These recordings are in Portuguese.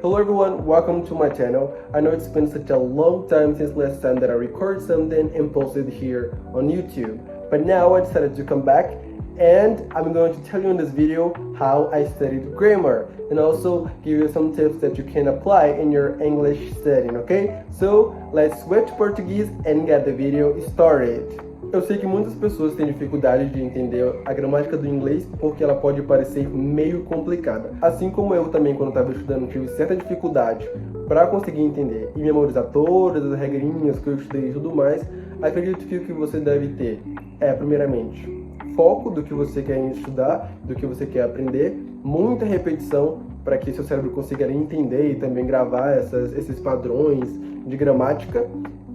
Hello everyone, welcome to my channel. I know it's been such a long time since last time that I recorded something and posted here on YouTube. But now I decided to come back and I'm going to tell you in this video how I studied grammar and also give you some tips that you can apply in your English studying, okay? So let's switch Portuguese and get the video started. Eu sei que muitas pessoas têm dificuldade de entender a gramática do inglês porque ela pode parecer meio complicada. Assim como eu também, quando estava estudando, tive certa dificuldade para conseguir entender e memorizar todas as regrinhas que eu estudei e tudo mais, acredito que o que você deve ter é, primeiramente, foco do que você quer estudar, do que você quer aprender, muita repetição para que seu cérebro consiga entender e também gravar esses padrões de gramática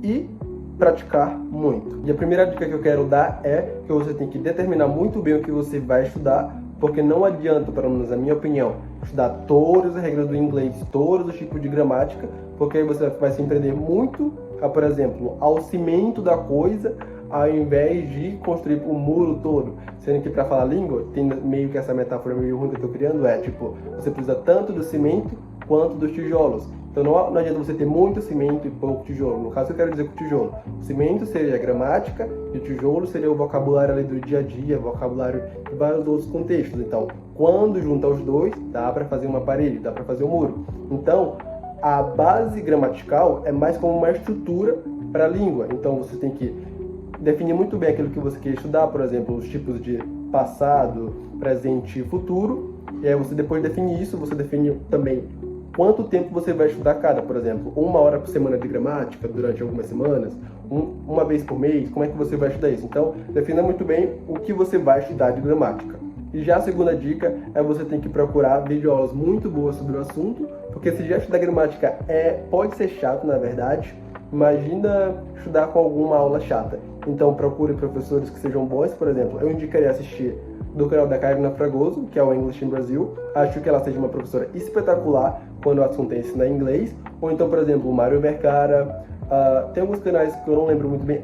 e praticar muito. E a primeira dica que eu quero dar é que você tem que determinar muito bem o que você vai estudar, porque não adianta, pelo menos na minha opinião, estudar todas as regras do inglês, todos os tipos de gramática, porque aí você vai se prender muito, por exemplo, ao cimento da coisa, ao invés de construir o muro todo. Sendo que para falar língua, tem meio que essa metáfora meio ruim que eu tô criando, é tipo, você precisa tanto do cimento quanto dos tijolos. Então não adianta você ter muito cimento e pouco tijolo. No caso eu quero dizer que o tijolo, o cimento seria a gramática e o tijolo seria o vocabulário ali do dia a dia, vocabulário de vários outros contextos. Então, quando junta os dois, dá para fazer uma parede, dá para fazer um muro. Então, a base gramatical é mais como uma estrutura para a língua. Então, você tem que definir muito bem aquilo que você quer estudar, por exemplo, os tipos de passado, presente e futuro. E aí você depois define isso, você define também quanto tempo você vai estudar cada, por exemplo, 1 hora por semana de gramática durante algumas semanas, uma vez por mês, como é que você vai estudar isso? Então, defina muito bem o que você vai estudar de gramática. E já a segunda dica é você tem que procurar videoaulas muito boas sobre o assunto, porque se já estudar gramática pode ser chato, na verdade, imagina estudar com alguma aula chata. Então, procure professores que sejam bons, por exemplo, eu indicaria assistir do canal da Karina Fragoso, que é o English in Brazil. Acho que ela seja uma professora espetacular quando o assunto é ensinar inglês. Ou então, por exemplo, o Mário Vergara. Tem alguns canais que eu não lembro muito bem.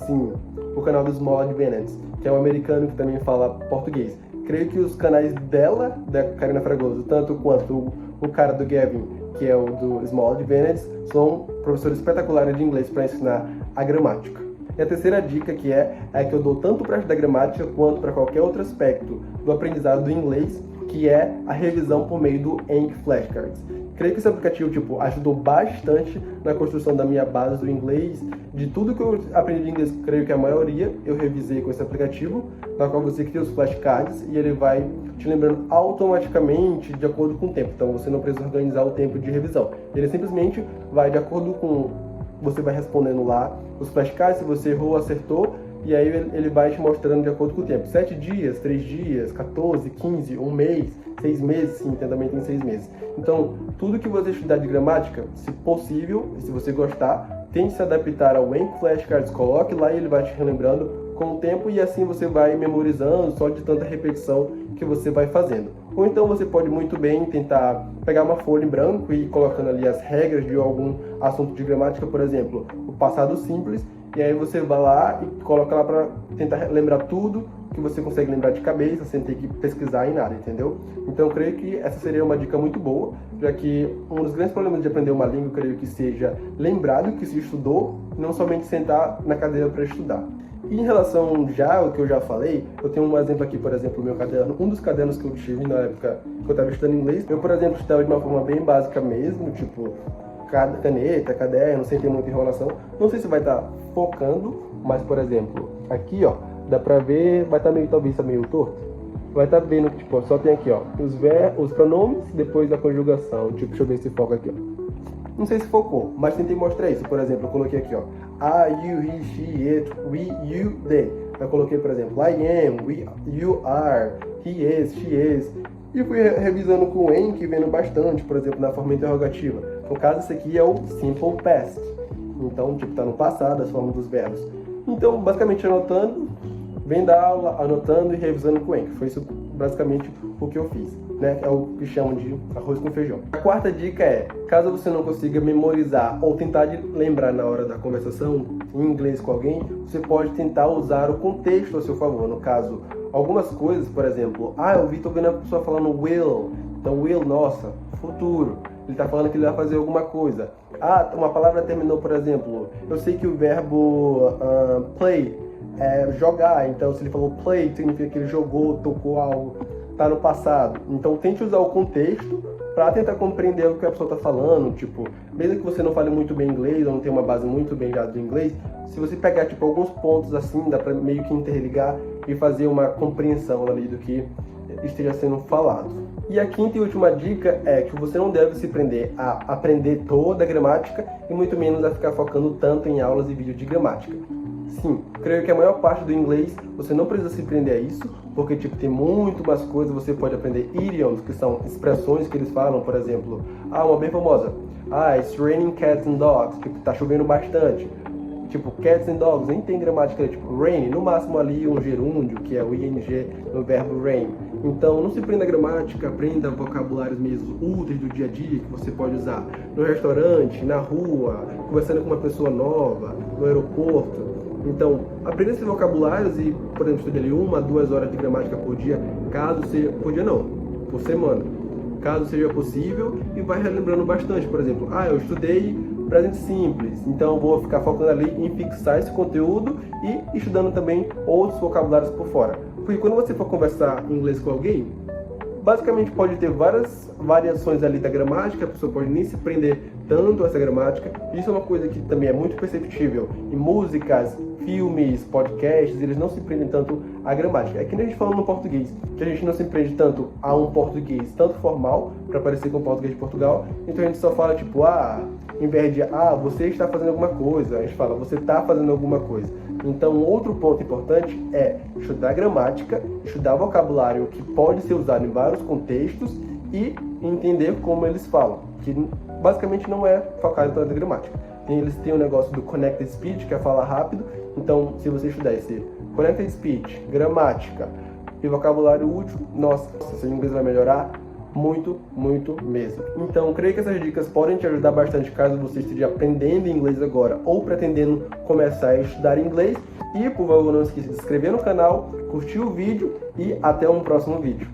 Sim, o canal do Small Advantage, que é um americano que também fala português. Creio que os canais dela, da Karina Fragoso, tanto quanto o cara do Gavin, que é o do Small Advantage, são professores espetaculares de inglês para ensinar a gramática. E a terceira dica que que eu dou tanto para estudar gramática quanto para qualquer outro aspecto do aprendizado do inglês, que é a revisão por meio do Anki Flashcards. Creio que esse aplicativo ajudou bastante na construção da minha base do inglês. De tudo que eu aprendi de inglês, creio que a maioria eu revisei com esse aplicativo, na qual você cria os flashcards e ele vai te lembrando automaticamente de acordo com o tempo. Então você não precisa organizar o tempo de revisão. Ele simplesmente vai de acordo com... Você vai respondendo lá os flashcards, se você errou ou acertou, e aí ele vai te mostrando de acordo com o tempo. 7 dias, 3 dias, 14, 15, 1 mês, 6 meses, sim, também tem 6 meses. Então, tudo que você estudar de gramática, se possível, e se você gostar, tente se adaptar ao Anki Flashcards, coloque lá e ele vai te relembrando com o tempo e assim você vai memorizando só de tanta repetição que você vai fazendo. Ou então você pode muito bem tentar pegar uma folha em branco e ir colocando ali as regras de algum assunto de gramática, por exemplo, o passado simples, e aí você vai lá e coloca lá para tentar lembrar tudo que você consegue lembrar de cabeça, sem ter que pesquisar em nada, entendeu? Então eu creio que essa seria uma dica muito boa, já que um dos grandes problemas de aprender uma língua, eu creio que seja lembrar do que se estudou, não somente sentar na cadeira para estudar. E em relação ao que eu já falei, eu tenho um exemplo aqui, por exemplo, o meu caderno, um dos cadernos que eu tive na época que eu estava estudando inglês. Eu, por exemplo, estudava de uma forma bem básica mesmo, tipo, caneta, caderno, sem ter muita enrolação. Não sei se vai estar focando, mas, por exemplo, aqui, ó, dá pra ver, vai estar meio, talvez, meio torto. Vai estar vendo que, tipo, só tem aqui, ó, os pronomes, depois a conjugação. Tipo, deixa eu ver se foca aqui, ó. Não sei se focou, mas tentei mostrar isso. Por exemplo, eu coloquei aqui, ó, I, you, he, she, it, we, you, they. Eu coloquei, por exemplo, I am, we, you are, he is, she is. E fui revisando com o Anki, vendo bastante, por exemplo, na forma interrogativa. No caso, esse aqui é o simple past. Então, tipo, tá no passado, as formas dos verbos. Então, basicamente, anotando, vem da aula, anotando e revisando com o Anki. Foi isso, basicamente, o que eu fiz, né? É o que chamam de arroz com feijão. A quarta dica é, caso você não consiga memorizar ou tentar lembrar na hora da conversação em inglês com alguém, você pode tentar usar o contexto a seu favor. No caso, algumas coisas, por exemplo, eu tô vendo a pessoa falando will. Então, will, nossa, futuro. ele está falando que ele vai fazer alguma coisa. Ah, uma palavra terminou, por exemplo, eu sei que o verbo play é jogar, então se ele falou play, significa que ele jogou, tocou algo, está no passado. Então tente usar o contexto para tentar compreender o que a pessoa está falando, tipo, mesmo que você não fale muito bem inglês, ou não tenha uma base muito bem já do inglês, se você pegar, tipo, alguns pontos assim, dá para meio que interligar e fazer uma compreensão ali do que esteja sendo falado. E a quinta e última dica é que você não deve se prender a aprender toda a gramática e muito menos a ficar focando tanto em aulas e vídeos de gramática. Sim, creio que a maior parte do inglês você não precisa se prender a isso, porque tipo, tem muito mais coisas, você pode aprender idioms, que são expressões que eles falam, por exemplo, uma bem famosa, it's raining cats and dogs, tipo, tá chovendo bastante. Tipo, cats and dogs, nem tem gramática, tipo, rain, no máximo ali um gerúndio, que é o ing no verbo rain. Então, não se prenda a gramática, aprenda vocabulários mesmo úteis do dia a dia que você pode usar no restaurante, na rua, conversando com uma pessoa nova, no aeroporto. Então, aprenda esses vocabulários e, por exemplo, estude ali 1 a 2 horas de gramática por dia, caso seja, por dia não, por semana, caso seja possível, e vai relembrando bastante. Por exemplo, eu estudei presente simples, então vou ficar focando ali em fixar esse conteúdo e estudando também outros vocabulários por fora. Porque quando você for conversar em inglês com alguém, basicamente pode ter várias variações ali da gramática, a pessoa pode nem se prender tanto a essa gramática. Isso é uma coisa que também é muito perceptível em músicas, filmes, podcasts, eles não se prendem tanto à gramática. É que nem a gente fala no português, que a gente não se prende tanto a um português tanto formal, para parecer com o português de Portugal, então a gente só fala tipo, em vez de você está fazendo alguma coisa, a gente fala você está fazendo alguma coisa. Então, outro ponto importante é estudar gramática, estudar vocabulário que pode ser usado em vários contextos e entender como eles falam, que basicamente não é focado tanto na gramática. Eles têm um negócio do Connected Speech, que é falar rápido, então se você estudar esse Connected Speech, gramática e vocabulário útil, nossa, seu inglês vai melhorar muito, muito mesmo. Então, creio que essas dicas podem te ajudar bastante caso você esteja aprendendo inglês agora ou pretendendo começar a estudar inglês. E, por favor, não esqueça de se inscrever no canal, curtir o vídeo e até um próximo vídeo.